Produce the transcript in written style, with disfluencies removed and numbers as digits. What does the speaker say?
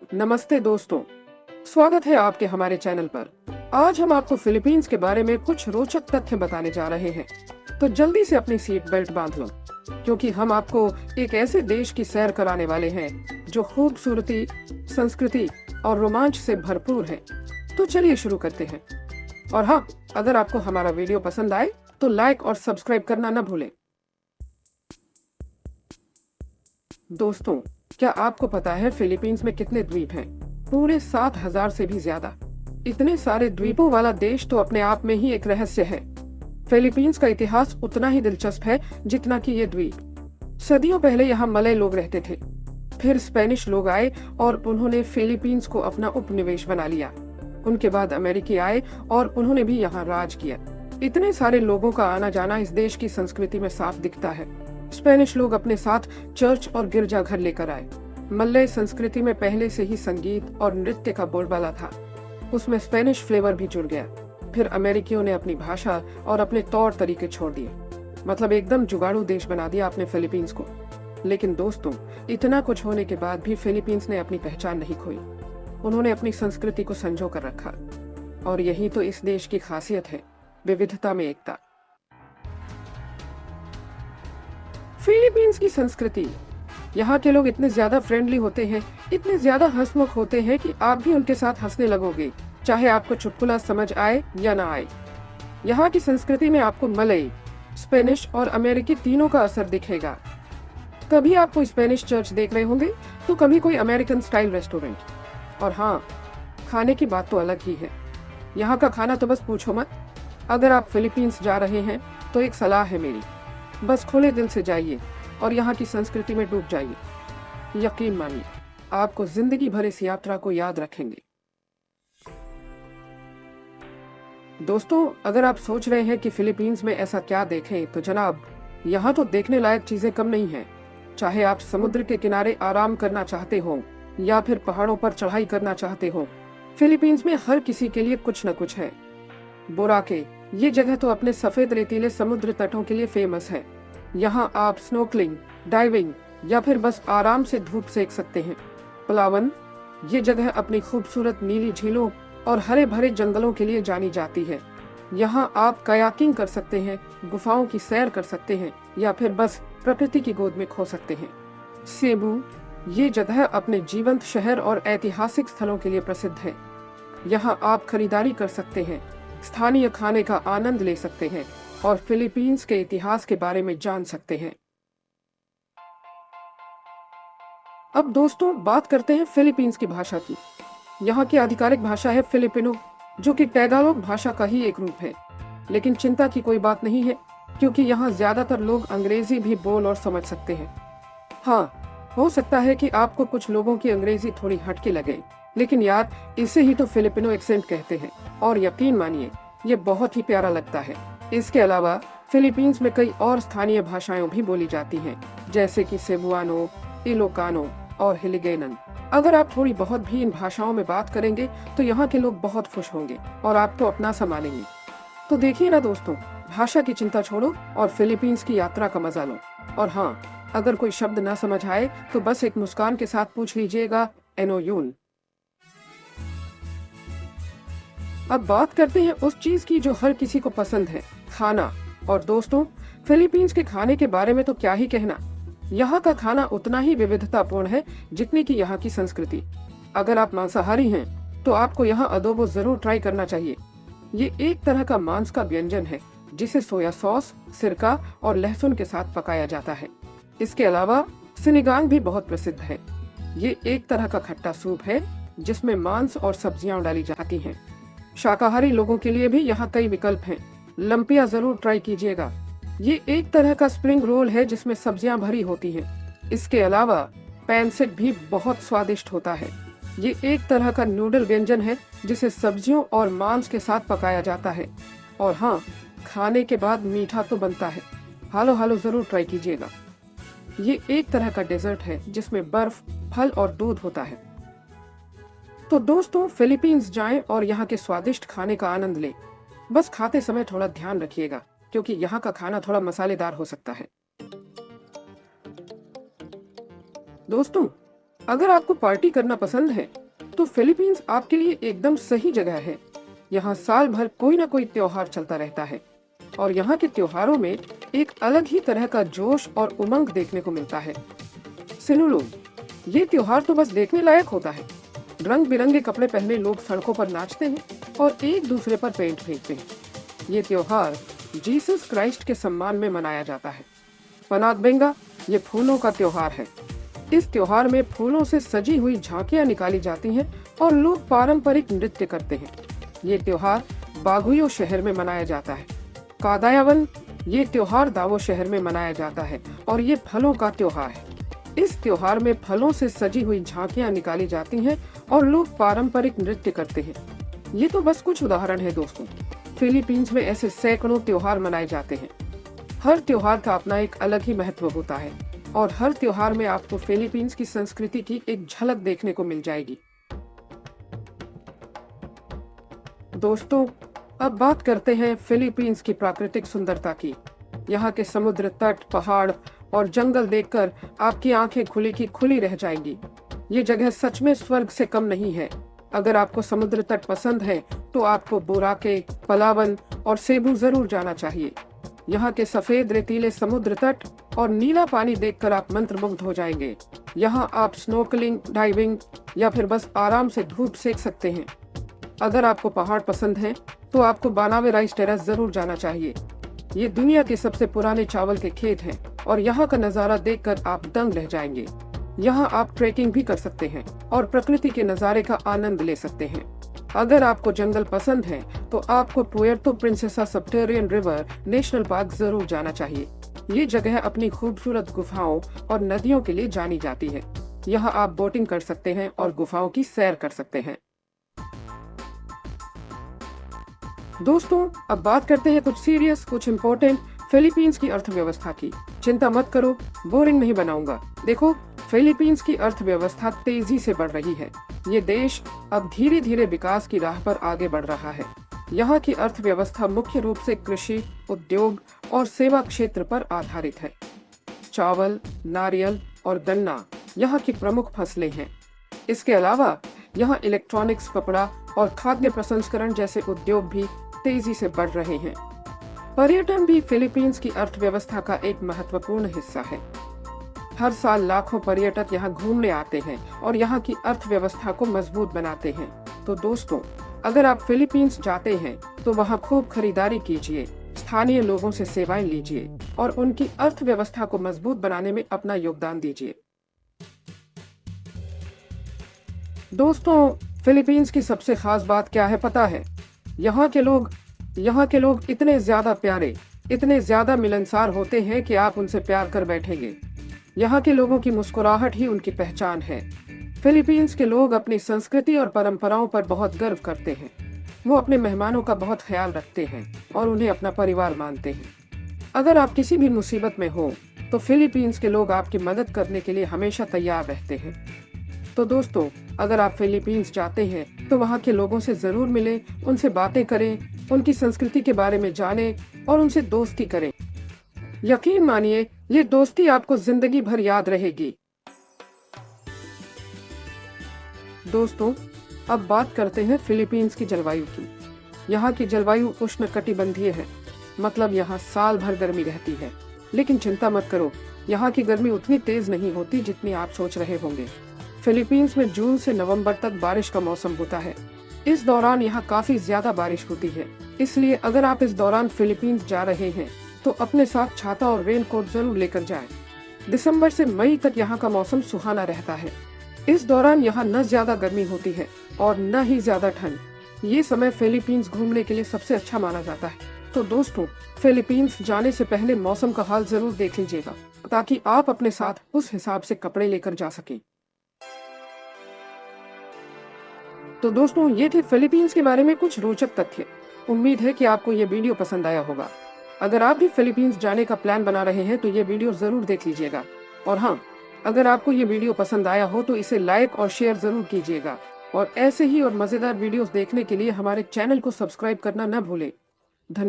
नमस्ते दोस्तों, स्वागत है आपके हमारे चैनल पर। आज हम आपको फिलीपींस के बारे में कुछ रोचक तथ्य बताने जा रहे हैं। तो जल्दी से अपनी सीट बेल्ट बांध लो, क्योंकि हम आपको एक ऐसे देश की सैर कराने वाले हैं जो खूबसूरती, संस्कृति और रोमांच से भरपूर है। तो चलिए शुरू करते हैं। और हाँ, अगर आपको हमारा वीडियो पसंद आए तो लाइक और सब्सक्राइब करना न भूलें। दोस्तों, क्या आपको पता है फिलीपींस में कितने द्वीप हैं? पूरे 7,000 से भी ज्यादा। इतने सारे द्वीपों वाला देश तो अपने आप में ही एक रहस्य है। फिलीपींस का इतिहास उतना ही दिलचस्प है जितना कि ये द्वीप। सदियों पहले यहाँ मलय लोग रहते थे। फिर स्पेनिश लोग आए और उन्होंने फिलीपींस को अपना उपनिवेश बना लिया। उनके बाद अमेरिकी आए और उन्होंने भी यहाँ राज किया। इतने सारे लोगों का आना जाना इस देश की संस्कृति में साफ दिखता है। स्पेनिश लोग अपने साथ चर्च और गिरजाघर लेकर आए। मलय संस्कृति में पहले से ही संगीत और नृत्य का बोलबाला था। उसमें स्पेनिश फ्लेवर भी जुड़ गया। फिर अमेरिकियों ने अपनी भाषा और अपने तौर तरीके छोड़ दिए। मतलब एकदम जुगाड़ू देश बना दिया अपने फिलीपींस को। लेकिन दोस्तों, इतना कुछ होने के बाद भी फिलीपींस ने अपनी पहचान नहीं खोई। उन्होंने अपनी संस्कृति को संजो कर रखा। और यही तो इस देश की खासियत है, विविधता में एकता। फिलीपींस की संस्कृति। यहाँ के लोग इतने ज्यादा फ्रेंडली होते हैं, इतने ज्यादा हंसमुख होते हैं कि आप भी उनके साथ हंसने लगोगे, चाहे आपको चुटकुला समझ आए या ना आए। यहाँ की संस्कृति में आपको मलय, स्पेनिश और अमेरिकी तीनों का असर दिखेगा। कभी आप कोई स्पेनिश चर्च देख रहे होंगे तो कभी कोई अमेरिकन स्टाइल रेस्टोरेंट। और हाँ, खाने की बात तो अलग ही है। यहाँ का खाना तो बस पूछो मत। अगर आप फिलीपींस जा रहे हैं तो एक सलाह है मेरी, बस खुले दिल से जाइए और यहाँ की संस्कृति में डूब जाइए। यकीन मानिए, आपको जिंदगी भर इस यात्रा को याद रखेंगे। दोस्तों, अगर आप सोच रहे हैं कि फिलीपींस में ऐसा क्या देखें, तो जनाब, यहाँ तो देखने लायक चीजें कम नहीं हैं। चाहे आप समुद्र के किनारे आराम करना चाहते हो या फिर पहाड़ों पर चढ़ाई करना चाहते हो, फिलीपींस में हर किसी के लिए कुछ न कुछ है। बोराके, ये जगह तो अपने सफेद रेतीले समुद्र तटों के लिए फेमस है। यहाँ आप स्नोकलिंग, डाइविंग या फिर बस आराम से धूप सेक सकते हैं। पलावन, ये जगह अपनी खूबसूरत नीली झीलों और हरे भरे जंगलों के लिए जानी जाती है। यहाँ आप कयाकिंग कर सकते हैं, गुफाओं की सैर कर सकते हैं या फिर बस प्रकृति की गोद में खो सकते हैं। सेबू, ये जगह अपने जीवंत शहर और ऐतिहासिक स्थलों के लिए प्रसिद्ध है। यहाँ आप खरीदारी कर सकते हैं, स्थानीय खाने का आनंद ले सकते हैं और फिलीपींस के इतिहास के बारे में जान सकते हैं। अब दोस्तों, बात करते हैं फिलीपींस की भाषा की। यहाँ की आधिकारिक भाषा है फिलिपिनो, जो कि टैगालोग भाषा का ही एक रूप है। लेकिन चिंता की कोई बात नहीं है, क्योंकि यहाँ ज्यादातर लोग अंग्रेजी भी बोल और समझ सकते हैं। हाँ, हो सकता है कि आपको कुछ लोगों की अंग्रेजी थोड़ी हटके लगे, लेकिन यार, इसे ही तो फिलिपिनो एक्सेंट कहते हैं। और यकीन मानिए, ये बहुत ही प्यारा लगता है। इसके अलावा फिलीपींस में कई और स्थानीय भाषाएं भी बोली जाती हैं, जैसे कि सेबुआनो, इलोकानो और हिलिगेनन। अगर आप थोड़ी बहुत भी इन भाषाओं में बात करेंगे तो यहाँ के लोग बहुत खुश होंगे और आपको अपना सा मानेंगे। तो देखिए ना दोस्तों, भाषा की चिंता छोड़ो और फिलीपींस की यात्रा का मजा लो। और हाँ, अगर कोई शब्द ना समझ आए तो बस एक मुस्कान के साथ पूछ लीजिएगा, एनोयून। अब बात करते हैं उस चीज की जो हर किसी को पसंद है, खाना। और दोस्तों, फिलीपींस के खाने के बारे में तो क्या ही कहना। यहाँ का खाना उतना ही विविधतापूर्ण है जितनी कि यहाँ की संस्कृति। अगर आप मांसाहारी हैं तो आपको यहाँ अदोबो जरूर ट्राई करना चाहिए। ये एक तरह का मांस का व्यंजन है जिसे सोया सॉस, सिरका और लहसुन के साथ पकाया जाता है। इसके अलावा सिनिगांग भी बहुत प्रसिद्ध है। ये एक तरह का खट्टा सूप है जिसमें मांस और सब्जियां डाली जाती हैं। शाकाहारी लोगों के लिए भी यहाँ कई विकल्प हैं। लंपिया जरूर ट्राई कीजिएगा। ये एक तरह का स्प्रिंग रोल है जिसमें सब्जियां भरी होती हैं। इसके अलावा पैनसिट भी बहुत स्वादिष्ट होता है। ये एक तरह का नूडल व्यंजन है जिसे सब्जियों और मांस के साथ पकाया जाता है। और हाँ, खाने के बाद मीठा तो बनता है। हालो हालो जरूर ट्राई कीजिएगा। ये एक तरह का डेजर्ट है जिसमें बर्फ, फल और दूध होता है। तो दोस्तों, फिलीपींस जाएं और यहाँ के स्वादिष्ट खाने का आनंद लें। बस खाते समय थोड़ा ध्यान रखिएगा, क्योंकि यहाँ का खाना थोड़ा मसालेदार हो सकता है। दोस्तों, अगर आपको पार्टी करना पसंद है तो फिलीपींस आपके लिए एकदम सही जगह है। यहाँ साल भर कोई ना कोई त्योहार चलता रहता है और यहाँ के त्योहारों में एक अलग ही तरह का जोश और उमंग देखने को मिलता है। सिनुलू, ये त्योहार तो बस देखने लायक होता है। रंग बिरंगे कपड़े पहने लोग सड़कों पर नाचते हैं और एक दूसरे पर पेंट फेंकते हैं। ये त्योहार जीसस क्राइस्ट के सम्मान में मनाया जाता है। पनागबेंगा, ये फूलों का त्योहार है। इस त्योहार में फूलों से सजी हुई झांकियां निकाली जाती हैं और लोग पारंपरिक नृत्य करते हैं। ये त्योहार बागुयो शहर में मनाया जाता है। कादायावन, ये त्योहार दावो शहर में मनाया जाता है और ये फलों का त्योहार है। इस त्योहार में फलों से सजी हुई झांकियां निकाली जाती हैं और लोग पारंपरिक नृत्य करते हैं। ये तो बस कुछ उदाहरण है दोस्तों। फिलीपींस में ऐसे सैकड़ों त्योहार मनाए जाते हैं। हर त्योहार का अपना एक अलग ही महत्व होता है और हर त्योहार में आपको फिलीपींस की संस्कृति की एक झलक देखने को मिल जाएगी। दोस्तों, अब बात करते हैं फिलीपींस की प्राकृतिक सुंदरता की। यहाँ के समुद्र तट, पहाड़ और जंगल देखकर आपकी आंखें खुली की खुली रह जाएंगी। ये जगह सच में स्वर्ग से कम नहीं है। अगर आपको समुद्र तट पसंद है तो आपको बोराके, पलावन और सेबू जरूर जाना चाहिए। यहाँ के सफेद रेतीले समुद्र तट और नीला पानी देखकर आप मंत्रमुग्ध हो जाएंगे। यहाँ आप स्नोकलिंग, डाइविंग या फिर बस आराम से धूप सेक सकते हैं। अगर आपको पहाड़ पसंद है तो आपको बानावे राइस टेरेस जरूर जाना चाहिए। ये दुनिया के सबसे पुराने चावल के खेत हैं और यहाँ का नज़ारा देखकर आप दंग रह जाएंगे। यहाँ आप ट्रेकिंग भी कर सकते हैं और प्रकृति के नज़ारे का आनंद ले सकते हैं। अगर आपको जंगल पसंद है तो आपको Puerto Princesa सबटेरियन river national park जरूर जाना चाहिए। ये जगह अपनी खूबसूरत गुफाओं और नदियों के लिए जानी जाती है। यहाँ आप बोटिंग कर सकते हैं और गुफाओं की सैर कर सकते हैं। दोस्तों, अब बात करते हैं कुछ सीरियस, कुछ इम्पोर्टेंट फिलीपींस की अर्थव्यवस्था की। चिंता मत करो, बोरिंग नहीं बनाऊंगा। देखो, फिलीपींस की अर्थव्यवस्था तेजी से बढ़ रही है। ये देश अब धीरे धीरे विकास की राह पर आगे बढ़ रहा है। यहाँ की अर्थव्यवस्था मुख्य रूप से कृषि, उद्योग और सेवा क्षेत्र पर आधारित है। चावल, नारियल और गन्ना यहाँ की प्रमुख फसलें हैं। इसके अलावा यहाँ इलेक्ट्रॉनिक्स, कपड़ा और खाद्य प्रसंस्करण जैसे उद्योग भी तेजी से बढ़ रहे हैं। पर्यटन भी फिलीपींस की अर्थव्यवस्था का एक महत्वपूर्ण हिस्सा है। हर साल लाखों पर्यटक यहाँ घूमने आते हैं और यहाँ की अर्थव्यवस्था को मजबूत बनाते हैं। तो दोस्तों, अगर आप फिलीपींस जाते हैं तो वहाँ खूब खरीदारी कीजिए, स्थानीय लोगों से सेवाएं लीजिए और उनकी अर्थव्यवस्था को मजबूत बनाने में अपना योगदान दीजिए। दोस्तों, फिलीपींस की सबसे खास बात क्या है पता है? यहाँ के लोग इतने ज्यादा प्यारे, इतने ज्यादा मिलनसार होते हैं कि आप उनसे प्यार कर बैठेंगे। यहाँ के लोगों की मुस्कुराहट ही उनकी पहचान है। फिलीपींस के लोग अपनी संस्कृति और परंपराओं पर बहुत गर्व करते हैं। वो अपने मेहमानों का बहुत ख्याल रखते हैं और उन्हें अपना परिवार मानते हैं। अगर आप किसी भी मुसीबत में हो तो फिलीपींस के लोग आपकी मदद करने के लिए हमेशा तैयार रहते हैं। तो दोस्तों, अगर आप फिलीपींस जाते हैं तो वहाँ के लोगों से जरूर मिलें, उनसे बातें करें, उनकी संस्कृति के बारे में जानें और उनसे दोस्ती करें। यकीन मानिए, ये दोस्ती आपको जिंदगी भर याद रहेगी। दोस्तों, अब बात करते हैं फिलीपींस की जलवायु की। यहाँ की जलवायु उष्णकटिबंधीय है, मतलब यहाँ साल भर गर्मी रहती है। लेकिन चिंता मत करो, यहाँ की गर्मी उतनी तेज नहीं होती जितनी आप सोच रहे होंगे। फिलीपींस में जून से नवंबर तक बारिश का मौसम होता है। इस दौरान यहाँ काफी ज्यादा बारिश होती है। इसलिए अगर आप इस दौरान फिलीपींस जा रहे हैं तो अपने साथ छाता और रेन कोट जरूर लेकर जाएं। दिसंबर से मई तक यहाँ का मौसम सुहाना रहता है। इस दौरान यहाँ न ज्यादा गर्मी होती है और न ही ज्यादा ठंड। ये समय फिलीपींस घूमने के लिए सबसे अच्छा माना जाता है। तो दोस्तों, फिलीपींस जाने से पहले मौसम का हाल जरूर देख लीजिएगा ताकि आप अपने साथ उस हिसाब से कपड़े लेकर जा सकें। तो दोस्तों, ये थे फिलीपींस के बारे में कुछ रोचक तथ्य। उम्मीद है कि आपको ये वीडियो पसंद आया होगा। अगर आप भी फिलीपींस जाने का प्लान बना रहे हैं तो ये वीडियो जरूर देख लीजिएगा। और हाँ, अगर आपको ये वीडियो पसंद आया हो तो इसे लाइक और शेयर जरूर कीजिएगा। और ऐसे ही और मजेदार वीडियोस देखने के लिए हमारे चैनल को सब्सक्राइब करना न भूलें। धन्यवाद।